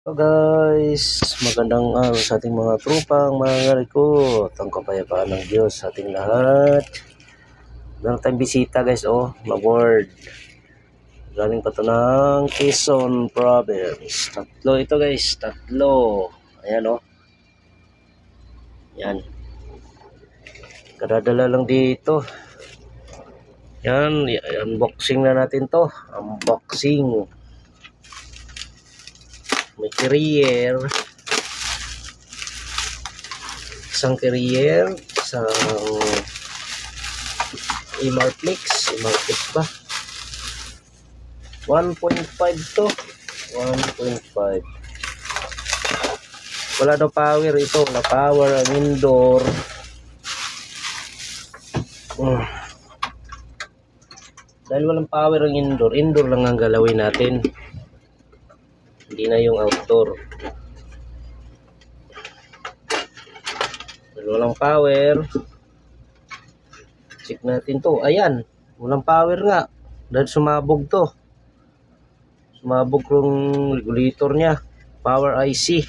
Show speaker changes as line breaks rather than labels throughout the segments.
Hello guys, magandang araw sa ating mga trupang mga ngarikot. Ang kapayapaan ng Diyos sa ating lahat. Meron tayong bisita guys, na-board. Galing pa to ng Quezon Province. Tatlo ito guys, tatlo. Ayan yan. Kadadala lang dito. Yan, unboxing na natin to. Unboxing. May carrier. Isang carrier, isang Emarflex ba? 1.5 to. 1.5. Wala daw power ito. Na power ang indoor. Dahil walang power ang indoor, indoor lang ang galawin natin. Hindi na yung outdoor. Dahil walang power, check natin to. Ayan, walang power nga. Dahil sumabog to. Sumabog yung regulator niya. Power IC.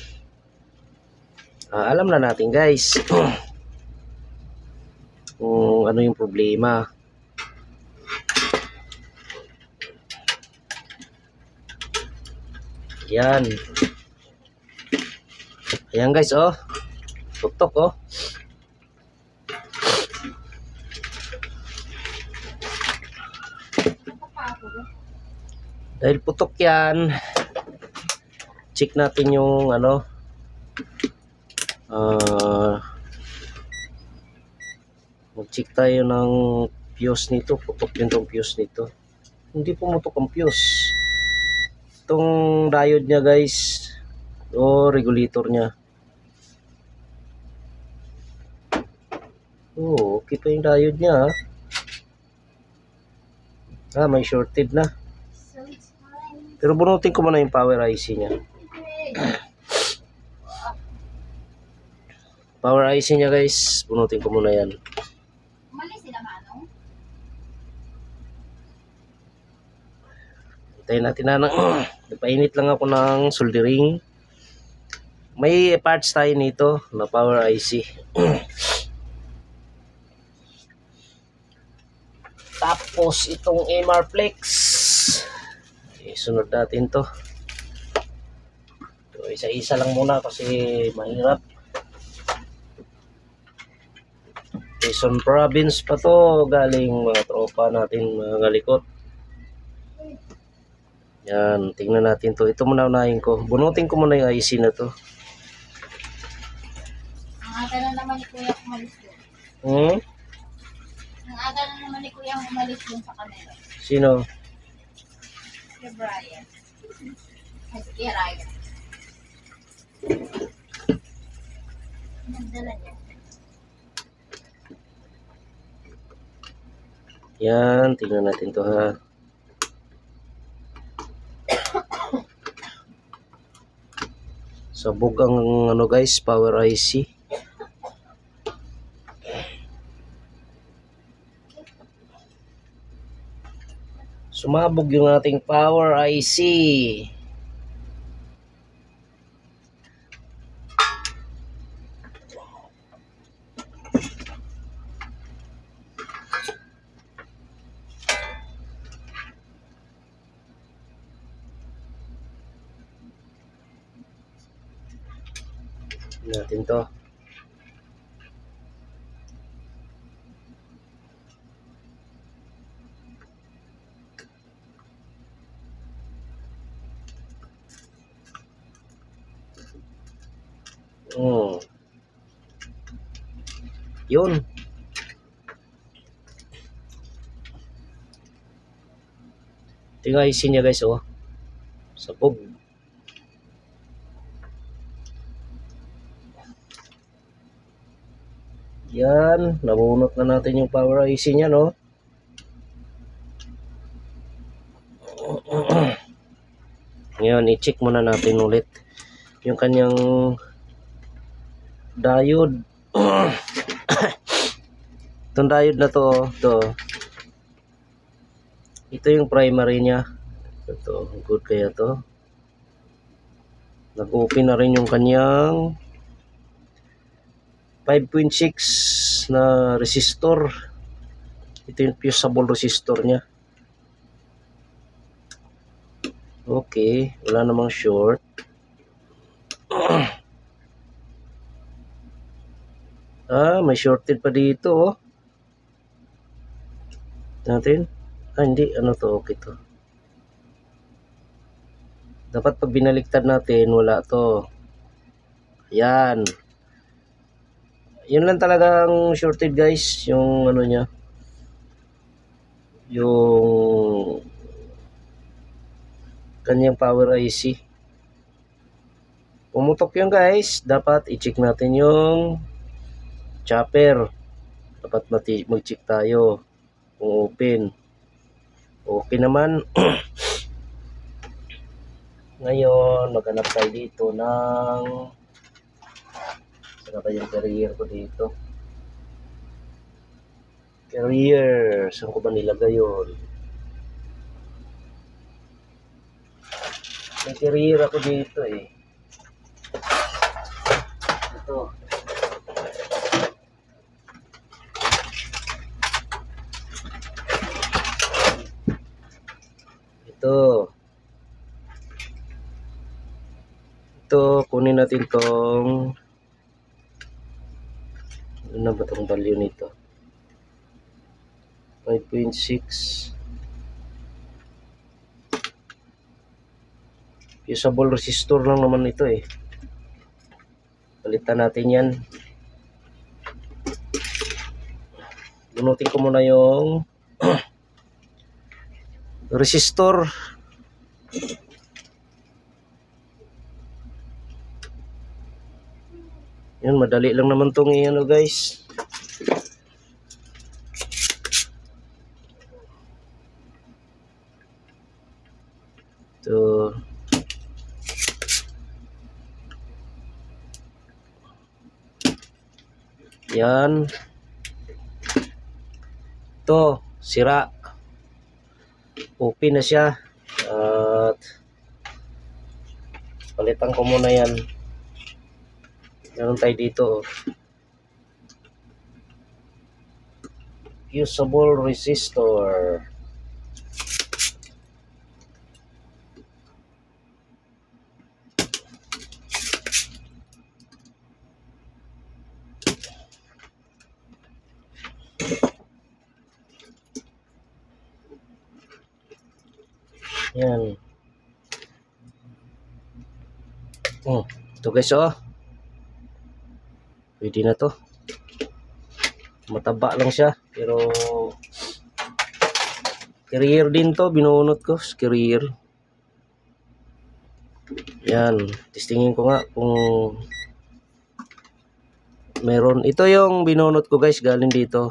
Alam na natin guys kung ano yung problema. Yan. Ayan guys, putok Dahil putok yan, check natin yung mag-check tayo ng fuse nito. Putok yun tong fuse nito. Hindi pumutok ang fuse. Itong diode nya guys, regulator nya. Okay pa yung diode nya. May shorted na. Pero bunutin ko muna yung power IC nya. Power IC nya guys, bunutin ko muna yan. Hintayin natin na nagpainit lang ako ng soldering. May parts tayo nito na power IC. Tapos itong Emarflex, isunod natin to. Isa-isa lang muna kasi mahirap. Quezon Province pa to, galing mga tropa natin mga likot. Yan, tingnan natin to. Ito muna unahin ko. Bunutin ko muna yung IC na to.
Ang aga na naman ni Kuya umalis doon. Ang aga na naman ni Kuya umalis doon sa camera.
Sino?
Si Brian. Ay, si Ryan. Nagdala niya.
Yan, tingnan natin to ha. Sabog ang guys, power IC. Sumabog yung ating power IC. Natin to. Yun. Tingnan IC niya guys, sabog. Yan, nabunot na natin yung power IC niya, no? Ngayon, i-check muna natin ulit yung kanyang diode. Itong diode na to, ito yung primary niya. Ito, good kaya to. Nag-open na rin yung kanyang 5.6 na resistor. Ito yung fusible resistor niya. Okay, wala namang short. May shorted pa dito, oh. Natin. Hindi. Ano to? Okay to. Dapat pag binaliktad natin, wala to. Ayan. Yun lang talagang shorted, guys. Yung ano niya. Yung kanyang power IC. Pumutok yun, guys. Dapat i-check natin yung chopper. Dapat mag-check tayo kung open. Okay naman. Ngayon, maghanap tayo dito ng saan ba yung carrier ko dito? Carrier. Saan ko ba nilagay yun? May carrier ako dito eh. Ito. Ito, kunin natin tong ano ba tong value nito? 5.6 fusible resistor lang naman ito eh. Palitan natin yan. Bunutin ko muna yung resistor. Yan, madali lang naman tong ano, guys. Ito. Yan. Ito, sira. Open na siya. At palitan ko muna yan. Meron tayo dito. Fusible resistor. Yan. Ito guys, oh. Pwede na to. Mataba lang siya. Pero carrier din to. Binunot ko. Carrier. Yan. Testingin ko nga kung meron. Ito yung binunot ko guys. Galing dito.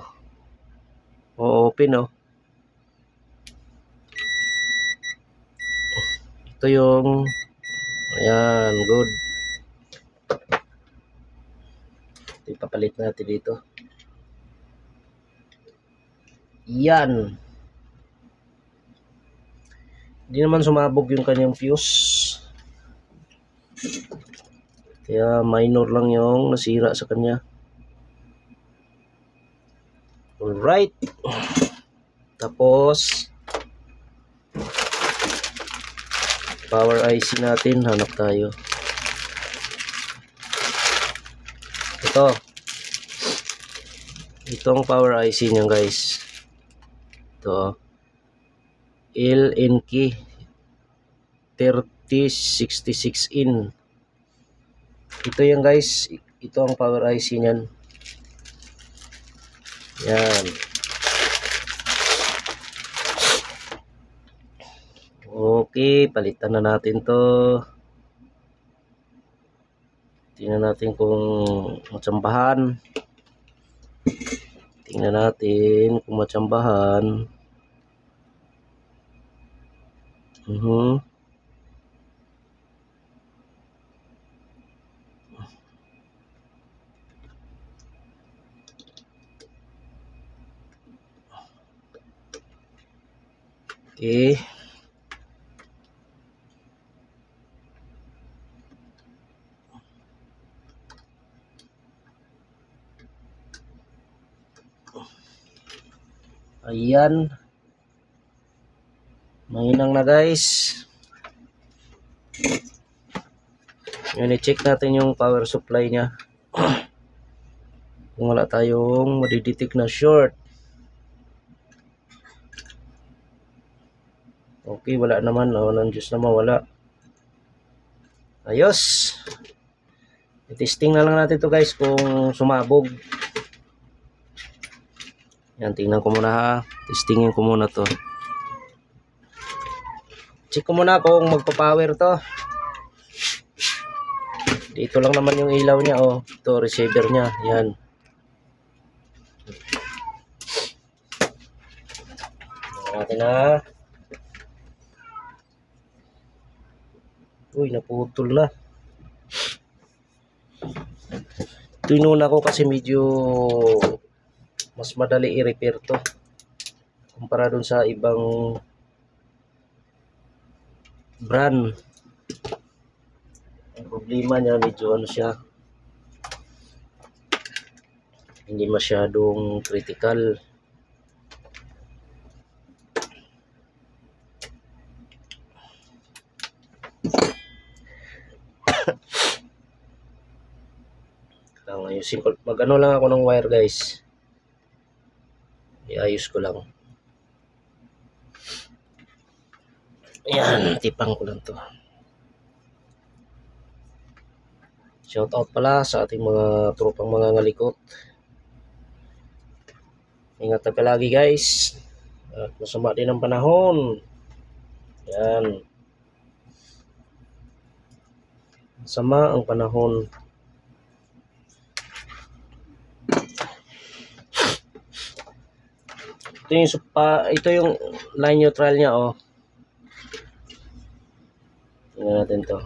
Open, oh. Ito yung ayan. Good. Ipapalit natin dito. Yan. Hindi naman sumabog yung kanyang fuse. Kaya minor lang yung nasira sa kanya. Alright. Tapos power IC natin. Hanap tayo. Ito. Itong power IC niya guys. Ito. LNK 3066 in. Ito yan guys. Ito ang power IC niyan. Yan. Okay, palitan na natin to. Tingnan natin kung matsambahan. Tingnan natin kung matsambahan. Okay. Ayan. Mahinang na guys. Ngayon i-check natin yung power supply niya. Kung wala tayong madidetect na short. Okay, wala naman. Ng Diyos naman wala. Ayos. I-testing na lang natin to guys kung sumabog. Yan, tingnan ko muna ha. Testingin ko muna to. Check ko muna kung magpa-power to. Dito lang naman yung ilaw niya, oh. Ito, receiver niya. Yan. Tingnan natin ha. Uy, naputol na. Tinuna ko kasi medyo mas madali i-repair to. Kumpara dun sa ibang brand. Ang problema niya medyo ano siya, hindi masyadong critical. Ayusin ko, mag-ano lang ako ng wire guys, iayos ko lang. Ayan, tipang ko lang to. Shout out pala sa ating mga tropang mga ngalikot. Ingat na palagi guys. At masama din ang panahon. Yan. Masama ang panahon. Ito yung line neutral niya, oh. Tingnan natin to.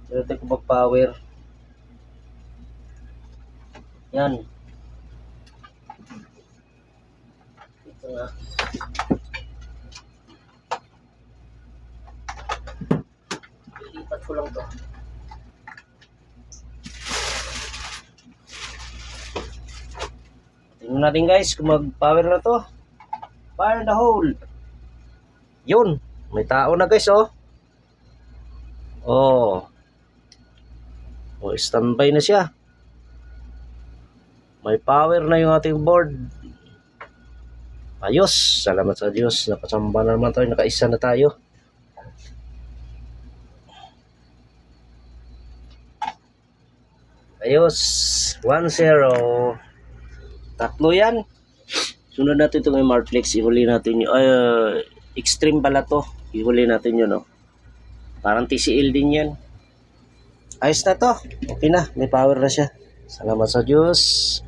Ito natin kung mag-power. Yan. Ito nga. Ilipat ko lang to. Tingnan natin guys kung mag-power na to. Fire in the hole. Yun. May tao na guys, oh. Oh. Oh, standby na siya. May power na yung ating board. Ayos. Salamat sa Diyos. Nakasamba na naman tayo. Nakaisa na tayo. Ayos. 1-0. Tatlo yan. Sunod natin itong MR-Flex. Ihuli natin yun. Extreme pala to. Ihuli natin yun, no? Parang TCL din yan. Ayos na to. Okay na. May power na siya. Salamat sa Diyos.